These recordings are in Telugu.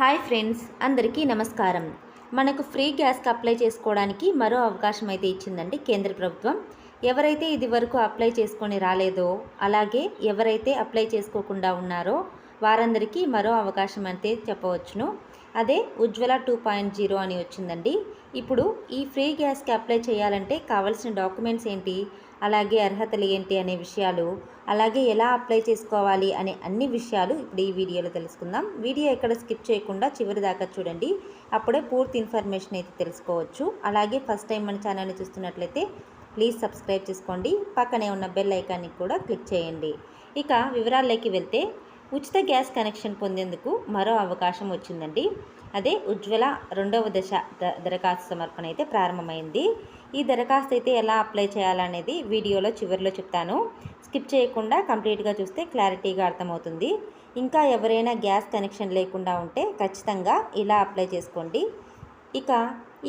హాయ్ ఫ్రెండ్స్, అందరికీ నమస్కారం. మనకు ఫ్రీ గ్యాస్కి అప్లై చేసుకోవడానికి మరో అవకాశం అయితే ఇచ్చిందండి కేంద్ర ప్రభుత్వం. ఎవరైతే ఇది వరకు అప్లై చేసుకొని రాలేదో, అలాగే ఎవరైతే అప్లై చేసుకోకుండా ఉన్నారో వారందరికీ మరో అవకాశం అంటే చెప్పవచ్చును. అదే ఉజ్వల 2.0 అని వచ్చిందండి. ఇప్పుడు ఈ ఫ్రీ గ్యాస్కి అప్లై చేయాలంటే కావాల్సిన డాక్యుమెంట్స్ ఏంటి, అలాగే అర్హతలు ఏంటి అనే విషయాలు, అలాగే ఎలా అప్లై చేసుకోవాలి అనే అన్ని విషయాలు ఇప్పుడు ఈ వీడియోలో తెలుసుకుందాం. వీడియో ఎక్కడ స్కిప్ చేయకుండా చివరి దాకా చూడండి. అప్పుడే పూర్తి ఇన్ఫర్మేషన్ అయితే తెలుసుకోవచ్చు. అలాగే ఫస్ట్ టైం మన ఛానల్ని చూస్తున్నట్లయితే ప్లీజ్ సబ్స్క్రైబ్ చేసుకోండి. పక్కనే ఉన్న బెల్ ఐకాన్ని కూడా క్లిక్ చేయండి. ఇక వివరాల్లోకి వెళ్తే, ఉచిత గ్యాస్ కనెక్షన్ పొందేందుకు మరో అవకాశం వచ్చిందండి. అదే ఉజ్వల 2వ దశ దరఖాస్తు సమర్పణ అయితే ప్రారంభమైంది. ఈ దరఖాస్తు అయితే ఎలా అప్లై చేయాలనేది వీడియోలో చివరిలో చెప్తాను. స్కిప్ చేయకుండా కంప్లీట్గా చూస్తే క్లారిటీగా అర్థమవుతుంది. ఇంకా ఎవరైనా గ్యాస్ కనెక్షన్ లేకుండా ఉంటే ఖచ్చితంగా ఇలా అప్లై చేసుకోండి. ఇక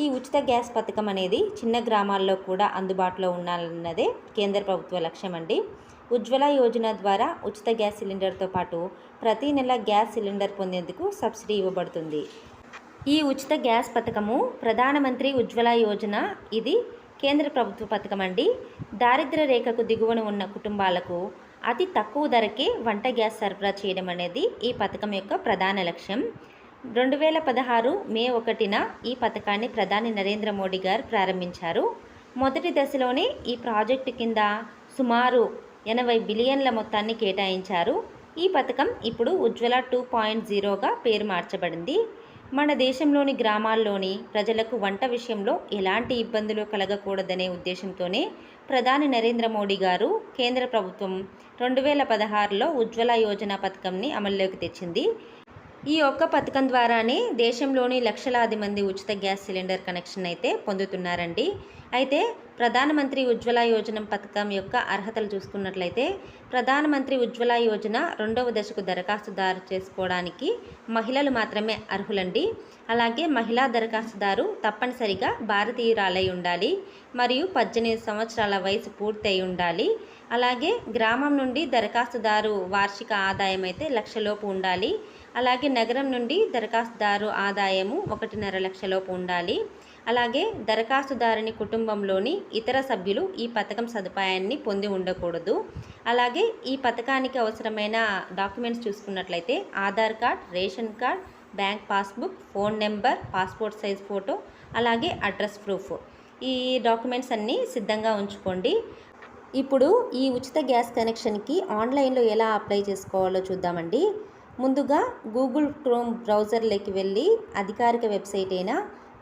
ఈ ఉచిత గ్యాస్ పథకం అనేది చిన్న గ్రామాల్లో కూడా అందుబాటులో ఉండాలన్నదే కేంద్ర ప్రభుత్వ లక్ష్యం అండి. ఉజ్వల యోజన ద్వారా ఉచిత గ్యాస్ సిలిండర్తో పాటు ప్రతి నెల గ్యాస్ సిలిండర్ పొందేందుకు సబ్సిడీ ఇవ్వబడుతుంది. ఈ ఉచిత గ్యాస్ పథకము ప్రధానమంత్రి ఉజ్వల యోజన, ఇది కేంద్ర ప్రభుత్వ పథకం అండి. దారిద్ర్య రేఖకు దిగువన ఉన్న కుటుంబాలకు అతి తక్కువ ధరకే వంట గ్యాస్ సరఫరా చేయడం అనేది ఈ పథకం యొక్క ప్రధాన లక్ష్యం. 2016 మే 1న ఈ పథకాన్ని ప్రధాని నరేంద్ర మోడీ గారు ప్రారంభించారు. మొదటి దశలోనే ఈ ప్రాజెక్టు కింద సుమారు 80 బిలియన్ల మొత్తాన్ని కేటాయించారు. ఈ పథకం ఇప్పుడు ఉజ్వల 2.0గా పేరు మార్చబడింది. మన దేశంలోని గ్రామాల్లోని ప్రజలకు వంట విషయంలో ఎలాంటి ఇబ్బందులు కలగకూడదనే ఉద్దేశంతోనే ప్రధాని నరేంద్ర మోడీ గారు కేంద్ర ప్రభుత్వం 2016లో ఉజ్వల యోజన పథకంని అమల్లోకి తెచ్చింది. ఈ ఒక్క పథకం ద్వారానే దేశంలోని లక్షలాది మంది ఉచిత గ్యాస్ సిలిండర్ కనెక్షన్ అయితే పొందుతున్నారండి. అయితే ప్రధానమంత్రి ఉజ్వల యోజన పథకం యొక్క అర్హతలు చూసుకున్నట్లయితే, ప్రధానమంత్రి ఉజ్వల యోజన 2వ దశకు దరఖాస్తుదారు చేసుకోవడానికి మహిళలు మాత్రమే అర్హులండి. అలాగే మహిళా దరఖాస్తుదారు తప్పనిసరిగా భారతీయురాలై ఉండాలి మరియు 18 సంవత్సరాల వయసు పూర్తయి ఉండాలి. అలాగే గ్రామం నుండి దరఖాస్తుదారు వార్షిక ఆదాయం అయితే 1 లక్షలోపు ఉండాలి. అలాగే నగరం నుండి దరఖాస్తుదారు ఆదాయము 1.5 లక్షలోపు ఉండాలి. అలాగే దరఖాస్తుదారుని కుటుంబంలోని ఇతర సభ్యులు ఈ పథకం సదుపాయాన్ని పొంది ఉండకూడదు. అలాగే ఈ పథకానికి అవసరమైన డాక్యుమెంట్స్ చూసుకున్నట్లయితే Aadhaar card, ration card, bank passbook, phone number, passport size photo, అలాగే అడ్రస్ ప్రూఫ్, ఈ డాక్యుమెంట్స్ అన్నీ సిద్ధంగా ఉంచుకోండి. ఇప్పుడు ఈ ఉచిత గ్యాస్ కనెక్షన్కి ఆన్లైన్లో ఎలా అప్లై చేసుకోవాలో చూద్దామండి. ముందుగా గూగుల్ క్రోమ్ బ్రౌజర్లోకి వెళ్ళి అధికారిక వెబ్సైట్ అయిన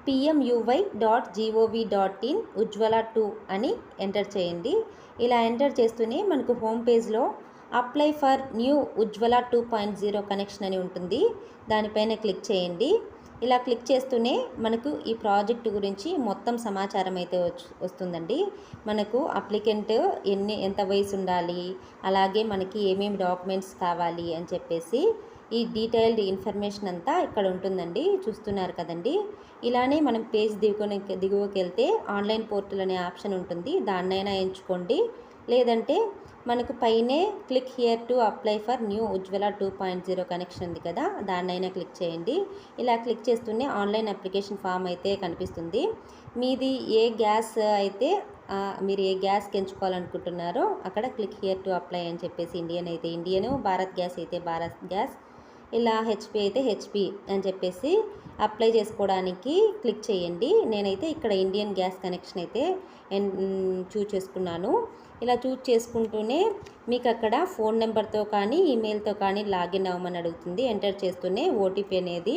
pmui.gov.in ఉజ్వల 2 అని ఎంటర్ చేయండి. ఇలా ఎంటర్ చేస్తూనే మనకు హోమ్ పేజ్లో apply for new Ujjwala 2.0 connection అని ఉంటుంది. దానిపైన క్లిక్ చేయండి. ఇలా క్లిక్ చేస్తూనే మనకు ఈ ప్రాజెక్టు గురించి మొత్తం సమాచారం అయితే వస్తుందండి. మనకు అప్లికెంట్ ఎంత వయసు ఉండాలి, అలాగే మనకి ఏమేమి డాక్యుమెంట్స్ కావాలి అని చెప్పేసి ఈ డీటెయిల్డ్ ఇన్ఫర్మేషన్ అంతా ఇక్కడ ఉంటుందండి. చూస్తున్నారు కదండి. ఇలానే మనం పేజ్ దిగువకి వెళ్తే ఆన్లైన్ పోర్టల్ అనే ఆప్షన్ ఉంటుంది. దాన్నైనా ఎంచుకోండి. లేదంటే మనకు పైనే click here to apply for new Ujjwala 2.0 connection ఉంది కదా, దాన్నైనా క్లిక్ చేయండి. ఇలా క్లిక్ చేస్తూనే ఆన్లైన్ అప్లికేషన్ ఫామ్ అయితే కనిపిస్తుంది. మీది ఏ గ్యాస్ అయితే మీరు ఏ గ్యాస్కి ఎంచుకోవాలనుకుంటున్నారో అక్కడ క్లిక్ హియర్ టు అప్లై అని చెప్పేసి, ఇండియన్ అయితే ఇండియను, భారత్ గ్యాస్ అయితే భారత్ గ్యాస్, ఇలా హెచ్పి అయితే హెచ్పి అని చెప్పేసి అప్లై చేసుకోవడానికి క్లిక్ చేయండి. నేనైతే ఇక్కడ ఇండియన్ గ్యాస్ కనెక్షన్ అయితే చూజ్ చేసుకున్నాను. ఇలా చూజ్ చేసుకుంటూనే మీకు అక్కడ ఫోన్ నెంబర్తో కానీ ఈమెయిల్తో కానీ లాగిన్ అవ్వమని అడుగుతుంది. ఎంటర్ చేస్తూనే ఓటీపీ అనేది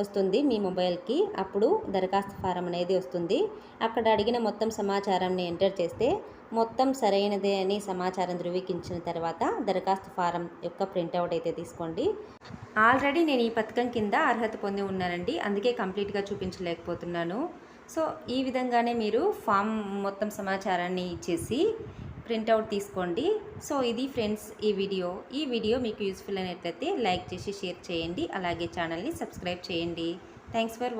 వస్తుంది మీ మొబైల్కి. అప్పుడు దరఖాస్తు ఫారం అనేది వస్తుంది. అక్కడ అడిగిన మొత్తం సమాచారాన్ని ఎంటర్ చేస్తే మొత్తం సరైనదే అని సమాచారం ధృవీకరించిన తర్వాత దరఖాస్తు ఫారం యొక్క ప్రింట్అవుట్ అయితే తీసుకోండి. ఆల్రెడీ నేను ఈ పథకం కింద అర్హత పొంది ఉన్నానండి, అందుకే కంప్లీట్గా చూపించలేకపోతున్నాను. సో ఈ విధంగానే మీరు ఫామ్ మొత్తం సమాచారాన్ని ఇచ్చేసి ప్రింట్అవుట్ తీసుకోండి. సో ఇది ఫ్రెండ్స్ ఈ వీడియో మీకు యూస్ఫుల్ అయినట్లయితే లైక్ చేసి షేర్ చేయండి. అలాగే ఛానల్ని సబ్స్క్రైబ్ చేయండి. Thanks for watching.